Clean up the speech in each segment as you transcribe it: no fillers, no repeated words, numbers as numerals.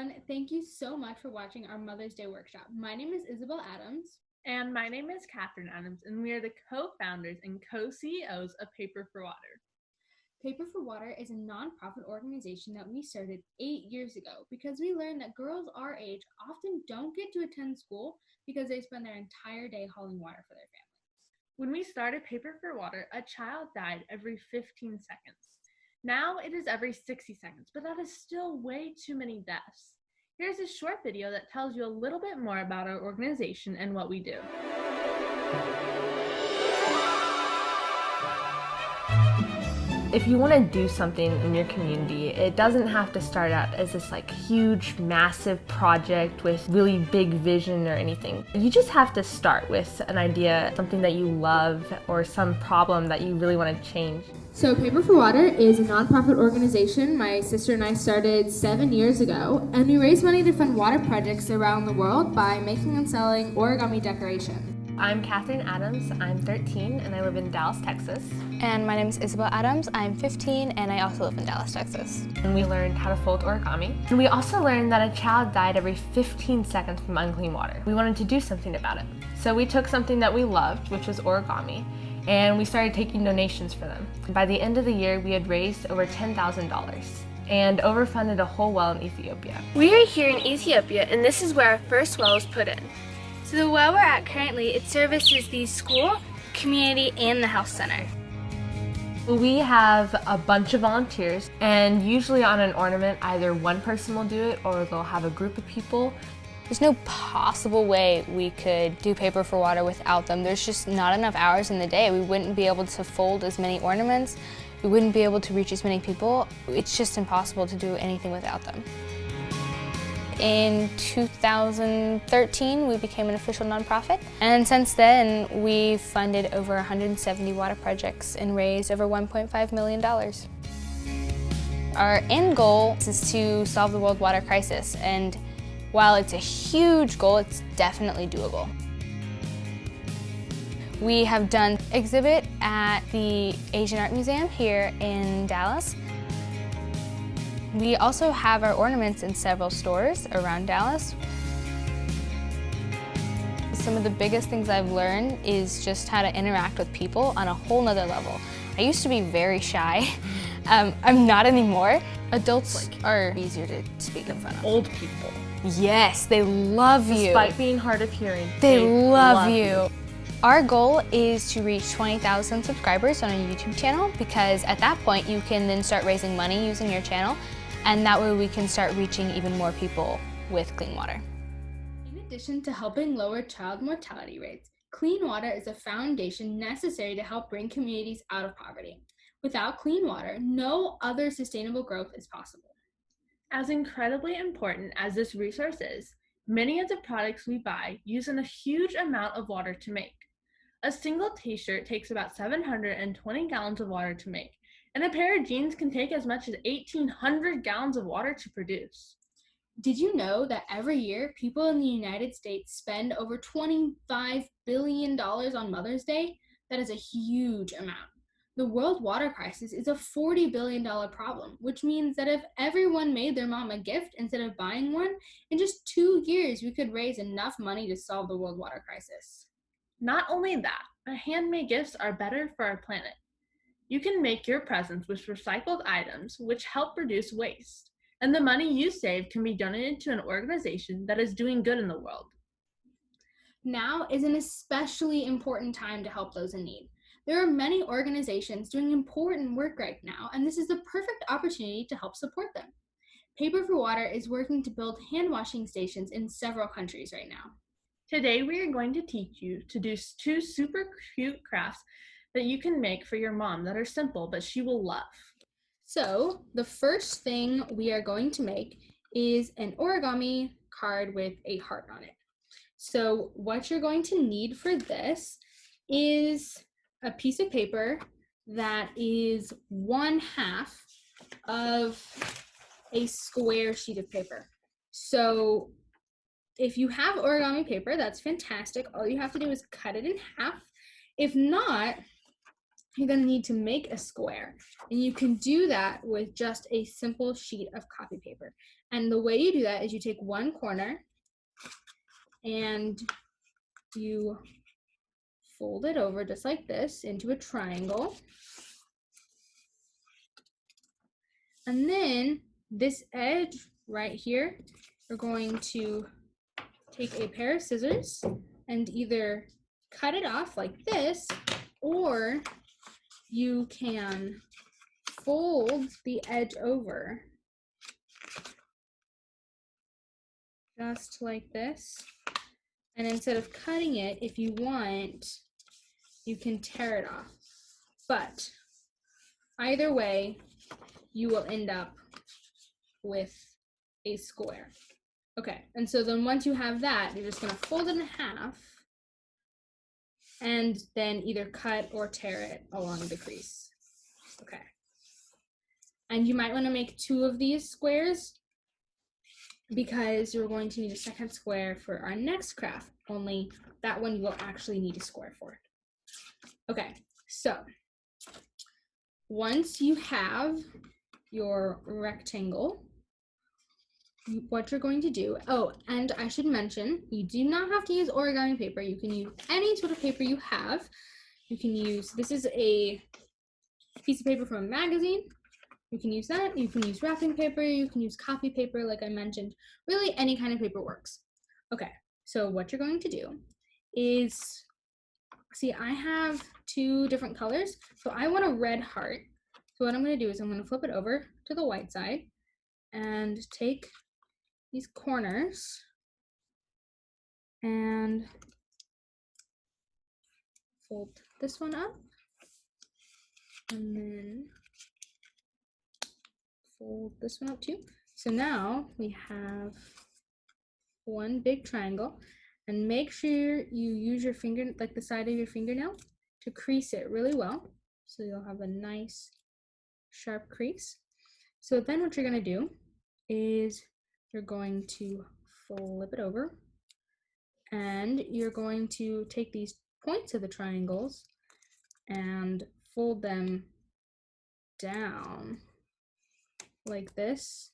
everyone. Thank you so much for watching our Mother's Day workshop. My name is Isabelle Adams. And my name is Katherine Adams, and we are the co-founders and co-CEOs of Paper for Water. Paper for Water is a nonprofit organization that we started 8 years ago because we learned that girls our age often don't get to attend school because they spend their entire day hauling water for their families. When we started Paper for Water, a child died every 15 seconds. Now it is every 60 seconds, but that is still way too many deaths. Here's a short video that tells you a little bit more about our organization and what we do. If you want to do something in your community, it doesn't have to start out as this huge, massive project with really big vision or anything. You just have to start with an idea, something that you love, or some problem that you really want to change. So Paper for Water is a nonprofit organization my sister and I started 7 years ago, and we raise money to fund water projects around the world by making and selling origami decoration. I'm Katherine Adams, I'm 13 and I live in Dallas, Texas. And my name is Isabelle Adams, I'm 15 and I also live in Dallas, Texas. And we learned how to fold origami. And we also learned that a child died every 15 seconds from unclean water. We wanted to do something about it. So we took something that we loved, which was origami, and we started taking donations for them. By the end of the year, we had raised over $10,000 and overfunded a whole well in Ethiopia. We are here in Ethiopia, and this is where our first well was put in. So the well we're at currently, it services the school, community, and the health center. We have a bunch of volunteers, and usually on an ornament, either one person will do it or they'll have a group of people. There's no possible way we could do Paper for Water without them. There's just not enough hours in the day. We wouldn't be able to fold as many ornaments. We wouldn't be able to reach as many people. It's just impossible to do anything without them. In 2013, we became an official nonprofit, and since then, we've funded over 170 water projects and raised over $1.5 million. Our end goal is to solve the world water crisis, and while it's a huge goal, it's definitely doable. We have done exhibit at the Asian Art Museum here in Dallas. We also have our ornaments in several stores around Dallas. Some of the biggest things I've learned is just how to interact with people on a whole nother level. I used to be very shy. I'm not anymore. Adults are easier to speak in front of. Old people. Yes, they love you. Despite being hard of hearing, They love you. Our goal is to reach 20,000 subscribers on our YouTube channel, because at that point you can then start raising money using your channel, and that way we can start reaching even more people with clean water. In addition to helping lower child mortality rates, clean water is a foundation necessary to help bring communities out of poverty. Without clean water, no other sustainable growth is possible. As incredibly important as this resource is, many of the products we buy use a huge amount of water to make. A single t-shirt takes about 720 gallons of water to make, and a pair of jeans can take as much as 1,800 gallons of water to produce. Did you know that every year people in the United States spend over $25 billion on Mother's Day? That is a huge amount. The world water crisis is a $40 billion problem, which means that if everyone made their mom a gift instead of buying one, in just 2 years we could raise enough money to solve the world water crisis. Not only that, but handmade gifts are better for our planet. You can make your presents with recycled items, which help reduce waste, and the money you save can be donated to an organization that is doing good in the world. Now is an especially important time to help those in need. There are many organizations doing important work right now, and this is the perfect opportunity to help support them. Paper for Water is working to build hand washing stations in several countries right now. Today we are going to teach you to do 2 super cute crafts that you can make for your mom that are simple but she will love. So the first thing we are going to make is an origami card with a heart on it. So what you're going to need for this is a piece of paper that is 1/2 of a square sheet of paper. So if you have origami paper, that's fantastic. All you have to do is cut it in half. If not, you're going to need to make a square, and you can do that with just a simple sheet of copy paper. And the way you do that is you take one corner and you fold it over just like this into a triangle. And then this edge right here, we're going to take a pair of scissors and either cut it off like this, or you can fold the edge over just like this. And instead of cutting it, if you want, you can tear it off. But either way, you will end up with a square. Okay, and so then once you have that, you're just gonna fold it in half and then either cut or tear it along the crease. Okay. And you might wanna make 2 of these squares because you're going to need a second square for our next craft, only that one you will actually need a square for. Okay, so once you have your rectangle, what you're going to do, oh, and I should mention, you do not have to use origami paper. You can use any sort of paper you have. You can use, this is a piece of paper from a magazine. You can use that. You can use wrapping paper. You can use copy paper, like I mentioned. Really, any kind of paper works. Okay, so what you're going to do is, see, I have 2 different colors. So I want a red heart. So what I'm going to do is I'm going to flip it over to the white side and take these corners and fold this one up and then fold this one up too. So now we have one big triangle, and make sure you use your finger, like the side of your fingernail, to crease it really well. So you'll have a nice sharp crease. So then what you're going to do is you're going to flip it over and you're going to take these points of the triangles and fold them down like this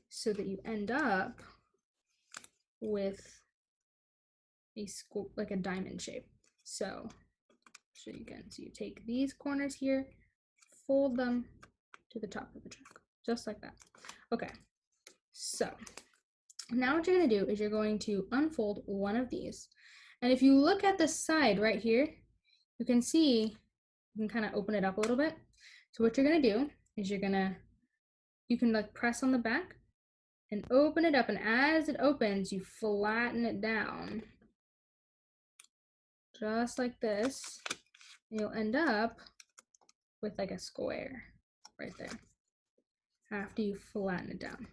so that you end up with a scoop, like a diamond shape. So show you again. So you take these corners here, fold them to the top of the triangle, just like that. Okay, so now what you're going to do is you're going to unfold one of these. And if you look at the side right here, you can see, you can kind of open it up a little bit. So what you're going to do is you can like press on the back and open it up. And as it opens, you flatten it down just like this. And you'll end up with like a square right there after you flatten it down.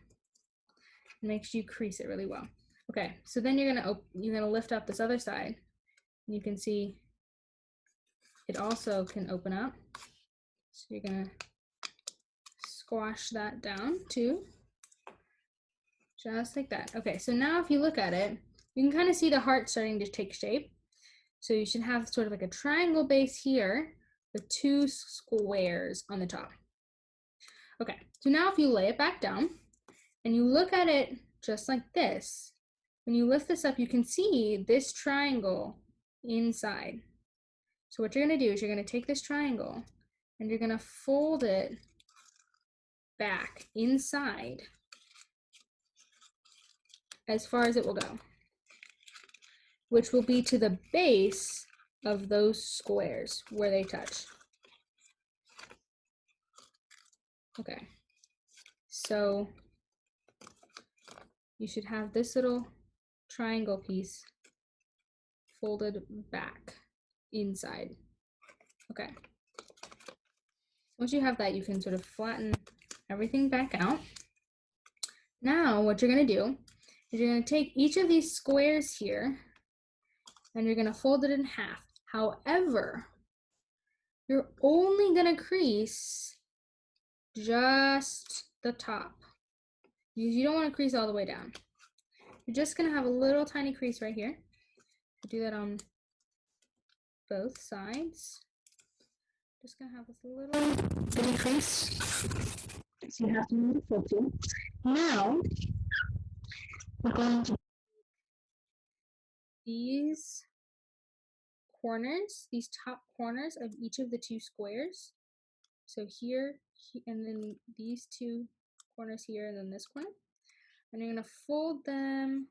Make sure you crease it really well. Okay, so then you're gonna lift up this other side, and you can see it also can open up. So you're gonna squash that down too, just like that. Okay, so now if you look at it, you can kind of see the heart starting to take shape. So you should have sort of like a triangle base here with 2 squares on the top. Okay, so now if you lay it back down and you look at it just like this, when you lift this up, you can see this triangle inside. So what you're gonna do is you're gonna take this triangle and you're gonna fold it back inside as far as it will go, which will be to the base of those squares where they touch. Okay, so you should have this little triangle piece folded back inside. Okay, once you have that, you can sort of flatten everything back out. Now what you're gonna do is you're gonna take each of these squares here and you're gonna fold it in half. However, you're only gonna crease just the top. You don't want to crease all the way down. You're just gonna have a little tiny crease right here. Do that on both sides. Just gonna have this little bitty crease So you have to move it full to. Now, we're going to these corners, these top corners of each of the two squares. So here, and then these two corners here, and then this corner. And you're going to fold them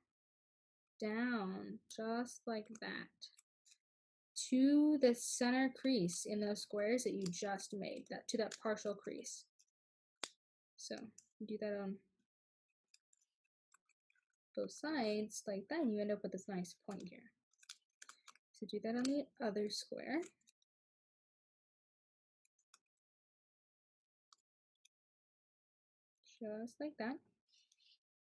down just like that to the center crease in those squares that you just made, that to that partial crease. So you do that on both sides like that, and you end up with this nice point here. So do that on the other square. Just like that.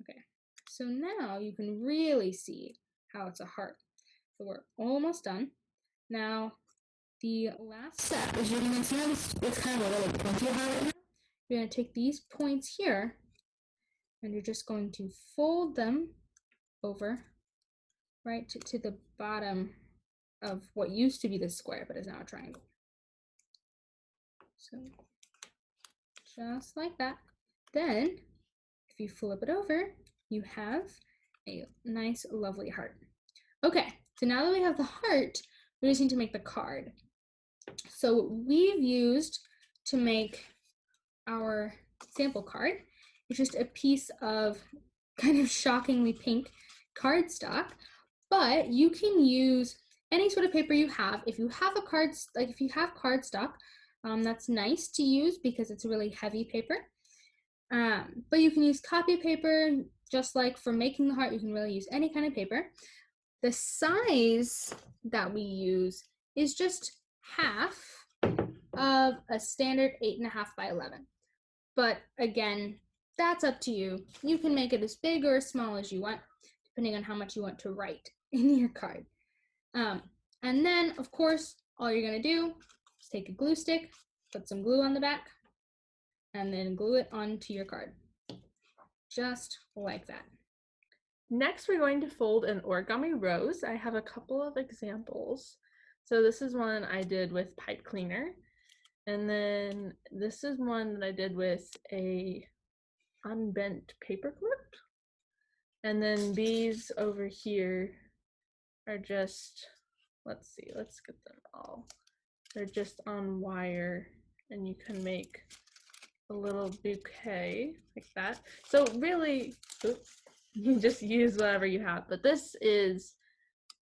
Okay, so now you can really see how it's a heart. So we're almost done. Now, the last step is you're going to see how it's kind of a little pointy heart right now. You're going to take these points here, and you're just going to fold them over right to the bottom of what used to be the square, but is now a triangle. So just like that. Then, if you flip it over, you have a nice, lovely heart. Okay, so now that we have the heart, we just need to make the card. So what we've used to make our sample card is just a piece of kind of shockingly pink cardstock, but you can use any sort of paper you have. If you have cardstock, that's nice to use because it's a really heavy paper. But you can use copy paper, just like for making the heart, you can really use any kind of paper. The size that we use is just half of a standard 8.5 by 11. But again, that's up to you. You can make it as big or as small as you want, depending on how much you want to write in your card. And then, of course, all you're gonna do is take a glue stick, put some glue on the back, and then glue it onto your card. Just like that. Next, we're going to fold an origami rose. I have a couple of examples. So this is one I did with pipe cleaner. And then this is one that I did with a unbent paper clip. And then these over here are just, let's see, let's get them all. They're just on wire, and you can make a little bouquet like that. So really, you just use whatever you have, but this is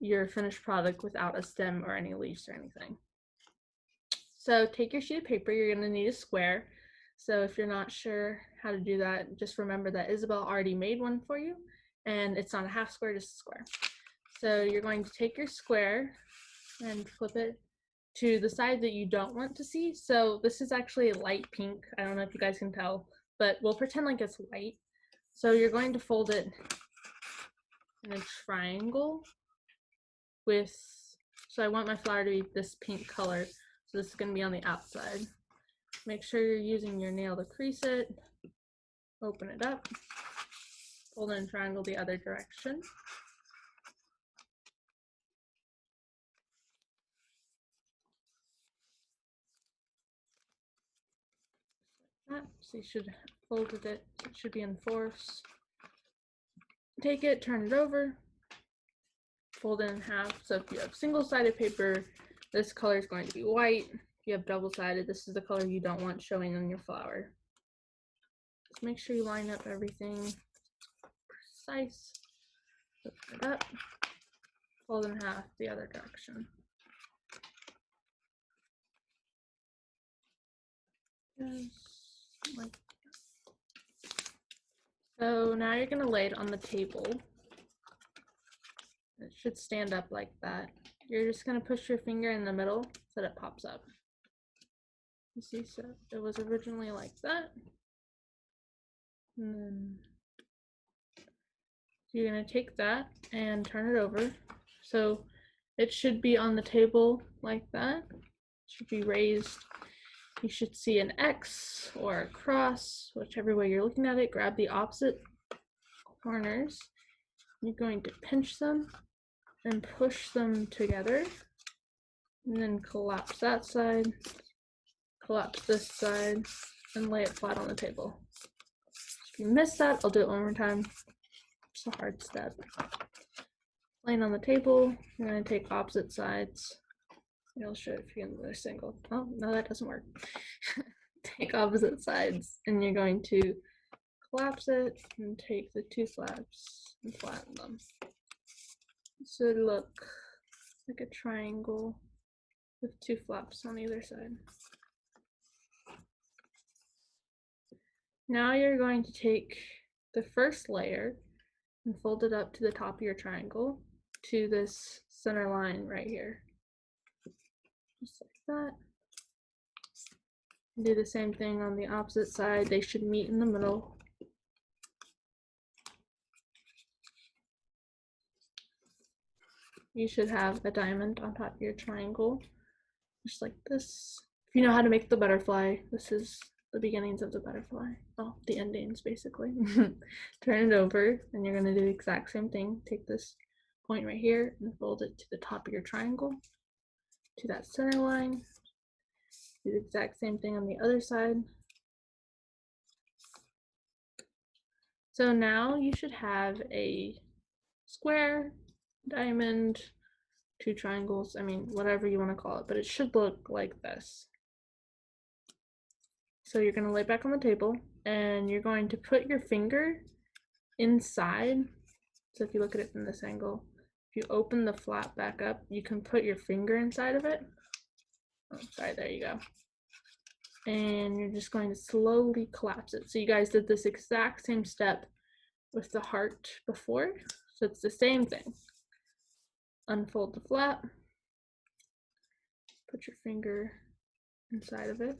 your finished product without a stem or any leaves or anything. So take your sheet of paper, you're gonna need a square. So if you're not sure how to do that, just remember that Isabelle already made one for you, and it's not a half square, just a square. So you're going to take your square and flip it to the side that you don't want to see. So this is actually light pink. I don't know if you guys can tell, but we'll pretend like it's white. So you're going to fold it in a triangle with, so I want my flower to be this pink color. So this is going to be on the outside. Make sure you're using your nail to crease it. Open it up. Fold it in triangle the other direction. So you should have folded it. It should be in fourths. Take it, turn it over, fold it in half. So if you have single-sided paper, this color is going to be white. If you have double-sided, this is the color you don't want showing on your flower. Just make sure you line up everything precise. Open it up, fold in half the other direction. Just like that. So now you're going to lay it on the table. It should stand up like that. You're just going to push your finger in the middle so that it pops up. You see, so it was originally like that. And then you're going to take that and turn it over. So it should be on the table like that. It should be raised. You should see an X or a cross, whichever way you're looking at it. Grab the opposite corners. You're going to pinch them and push them together, and then collapse that side, collapse this side, and lay it flat on the table. If you missed that, I'll do it one more time. It's a hard step. Laying on the table, you're going to take opposite sides. I'll show it if you can do a single. Oh, no, that doesn't work. Take opposite sides, and you're going to collapse it and take the two flaps and flatten them. So it'll look like a triangle with two flaps on either side. Now you're going to take the first layer and fold it up to the top of your triangle to this center line right here. Just like that. Do the same thing on the opposite side. They should meet in the middle. You should have a diamond on top of your triangle, just like this. If you know how to make the butterfly, this is the beginnings of the butterfly. Oh, the endings, basically. Turn it over, and you're going to do the exact same thing. Take this point right here and fold it to the top of your triangle, to that center line. Do the exact same thing on the other side. So now you should have a square, diamond, two triangles, I mean, whatever you want to call it, but it should look like this. So you're going to lay back on the table, and you're going to put your finger inside. So if you look at it from this angle, if you open the flap back up, you can put your finger inside of it. Oh, sorry, there you go. And you're just going to slowly collapse it. So you guys did this exact same step with the heart before. So it's the same thing. Unfold the flap, put your finger inside of it,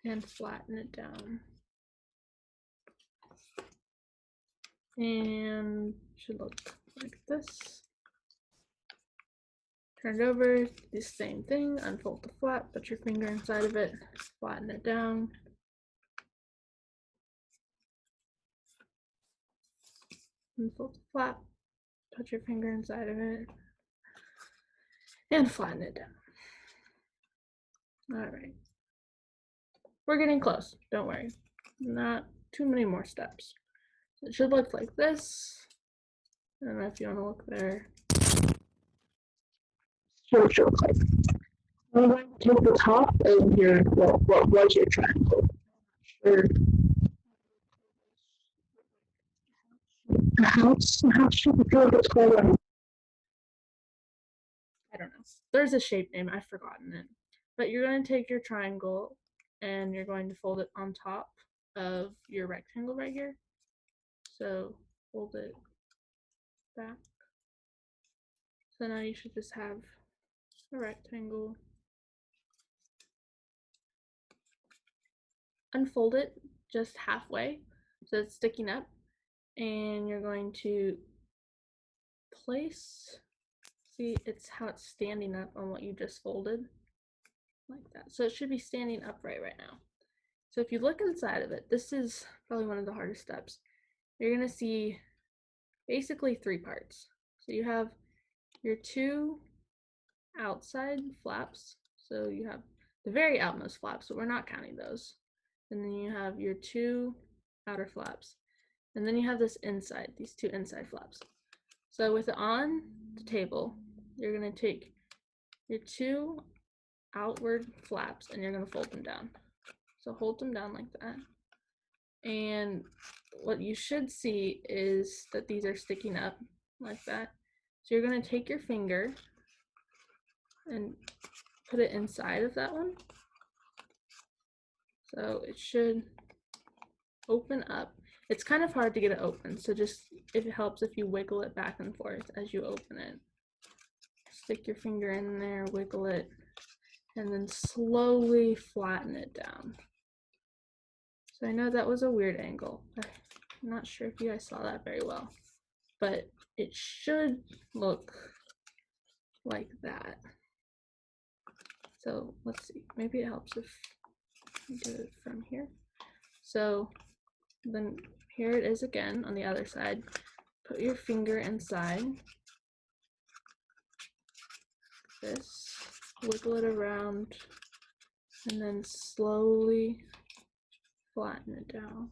and flatten it down. And it should look like this. Turn it over, do the same thing, unfold the flap, put your finger inside of it, flatten it down. Unfold the flap, put your finger inside of it, and flatten it down. All right. We're getting close, don't worry. Not too many more steps. So it should look like this. I don't know if you want to look there. Sure, like. I'm going to take the top of your, well, what was your triangle? Sure. How should we build this color? I don't know. There's a shape name, I've forgotten it. But you're going to take your triangle and you're going to fold it on top of your rectangle right here. So fold it back. So now you should just have a rectangle. Unfold it just halfway so it's sticking up, and you're going to place, see, it's how it's standing up on what you just folded, like that. So it should be standing upright right now. So if you look inside of it, this is probably one of the hardest steps. You're going to see basically three parts. So you have your two outside flaps. So you have the very outmost flaps, but we're not counting those. And then you have your two outer flaps. And then you have this inside, these two inside flaps. So with it on the table, you're going to take your two outward flaps and you're going to fold them down. So hold them down like that. And what you should see is that these are sticking up like that. So you're going to take your finger and put it inside of that one. So it should open up. It's kind of hard to get it open, so just, it helps if you wiggle it back and forth as you open it. Stick your finger in there, wiggle it, and then slowly flatten it down. So I know that was a weird angle. I'm not sure if you guys saw that very well, but it should look like that. So let's see, maybe it helps if we do it from here. So then here it is again on the other side. Put your finger inside this, wiggle it around and then slowly flatten it down.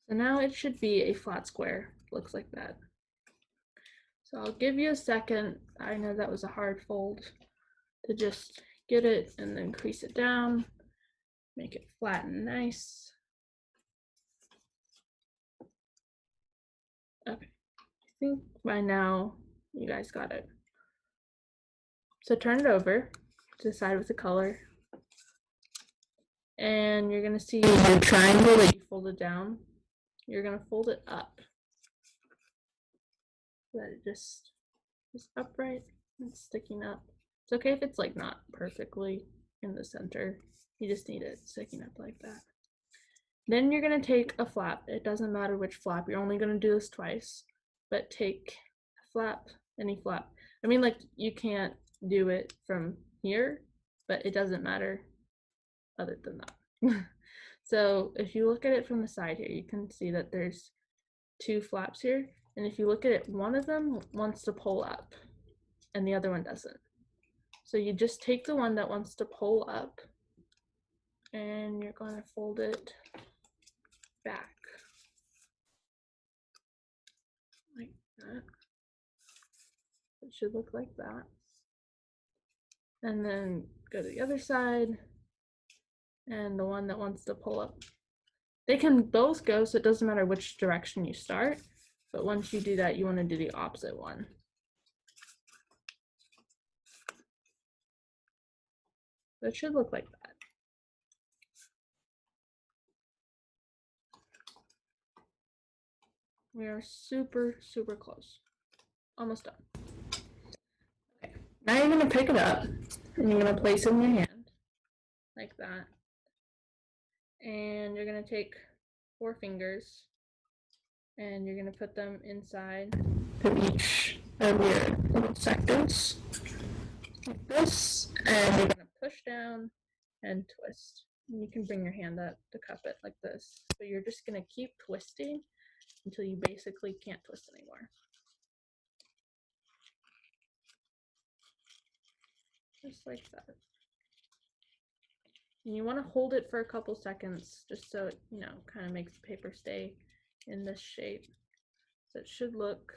So now it should be a flat square. Looks like that. So I'll give you a second. I know that was a hard fold to just get it and then crease it down, make it flat and nice. Okay, I think by now you guys got it. So turn it over to the side with the color. And you're gonna see the triangle that you folded down. You're gonna fold it up. So that it just is upright and sticking up. It's okay if it's like not perfectly in the center. You just need it sticking up like that. Then you're gonna take a flap. It doesn't matter which flap. You're only gonna do this twice. But take a flap, any flap. I mean, like, you can't do it from here, but it doesn't matter other than that. So if you look at it from the side here, you can see that there's two flaps here. And if you look at it, one of them wants to pull up and the other one doesn't. So you just take the one that wants to pull up and you're going to fold it back like that. It should look like that. And then go to the other side and the one that wants to pull up. They can both go, so it doesn't matter which direction you start. But once you do that, you want to do the opposite one. So it should look like that. We are super, super close. Almost done. Okay. Now you're going to pick it up and you're going to place it in your hand like that. And you're going to take 4 fingers and you're going to put them inside of each of your little sectors like this, and you're going to push down and twist. And you can bring your hand up to cup it like this, but you're just going to keep twisting until you basically can't twist anymore. Just like that. And you want to hold it for a couple seconds just so it, kind of makes the paper stay in this shape. So it should look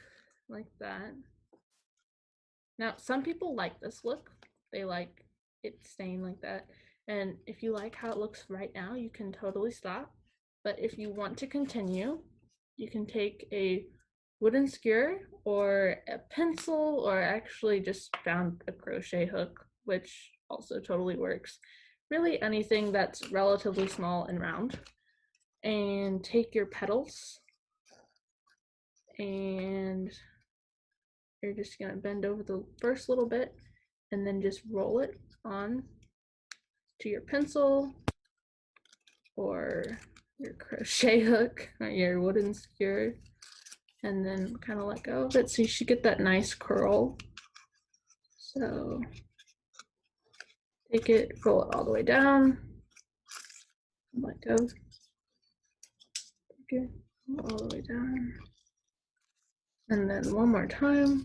like that. Now, some people like this look. They like it staying like that. And if you like how it looks right now, you can totally stop. But if you want to continue, you can take a wooden skewer or a pencil, or actually just found a crochet hook, which also totally works. Really anything that's relatively small and round. And take your petals and you're just going to bend over the first little bit and then just roll it on to your pencil or your crochet hook or your wooden skewer, and then kind of let go of it so you should get that nice curl. So take it, roll it all the way down, let go, take it all the way down, and then one more time.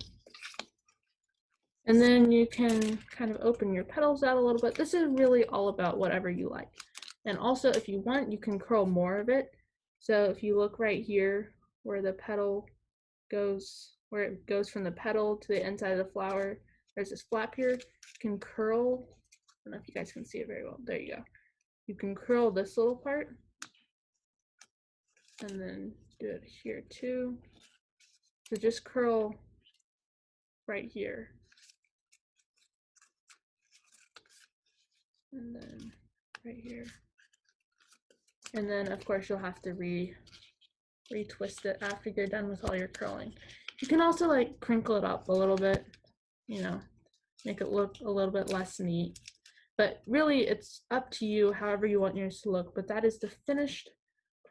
And then you can kind of open your petals out a little bit. This is really all about whatever you like. And also, if you want, you can curl more of it. So if you look right here where the petal goes, where it goes from the petal to the inside of the flower, there's this flap here. You can curl, I don't know if you guys can see it very well. There you go. You can curl this little part and then do it here too. So just curl right here. And then right here. And then of course you'll have to retwist it after you're done with all your curling. You can also like crinkle it up a little bit, make it look a little bit less neat. But really it's up to you however you want yours to look, but that is the finished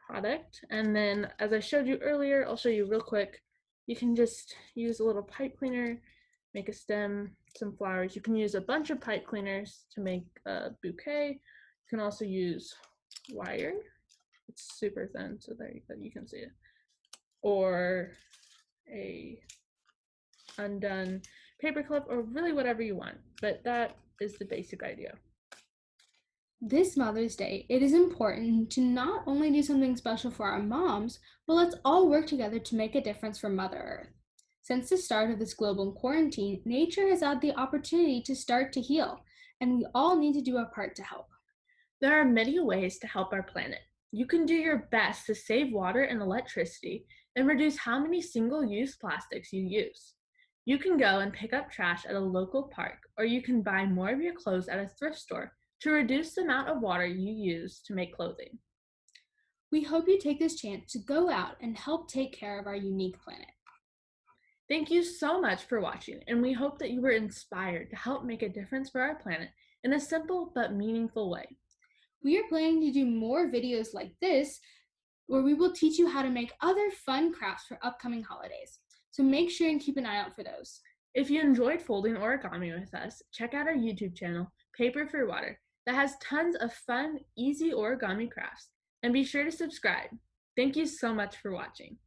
product. And then as I showed you earlier, I'll show you real quick. You can just use a little pipe cleaner, make a stem, some flowers. You can use a bunch of pipe cleaners to make a bouquet. You can also use wire. It's super thin, so there you can see it. Or a undone paperclip, or really whatever you want. But that is the basic idea. This Mother's Day, it is important to not only do something special for our moms, but let's all work together to make a difference for Mother Earth. Since the start of this global quarantine, nature has had the opportunity to start to heal, and we all need to do our part to help. There are many ways to help our planet. You can do your best to save water and electricity and reduce how many single-use plastics you use. You can go and pick up trash at a local park, or you can buy more of your clothes at a thrift store to reduce the amount of water you use to make clothing. We hope you take this chance to go out and help take care of our unique planet. Thank you so much for watching, and we hope that you were inspired to help make a difference for our planet in a simple but meaningful way. We are planning to do more videos like this where we will teach you how to make other fun crafts for upcoming holidays. So make sure and keep an eye out for those. If you enjoyed folding origami with us, check out our YouTube channel, Paper for Water, that has tons of fun, easy origami crafts. And be sure to subscribe. Thank you so much for watching.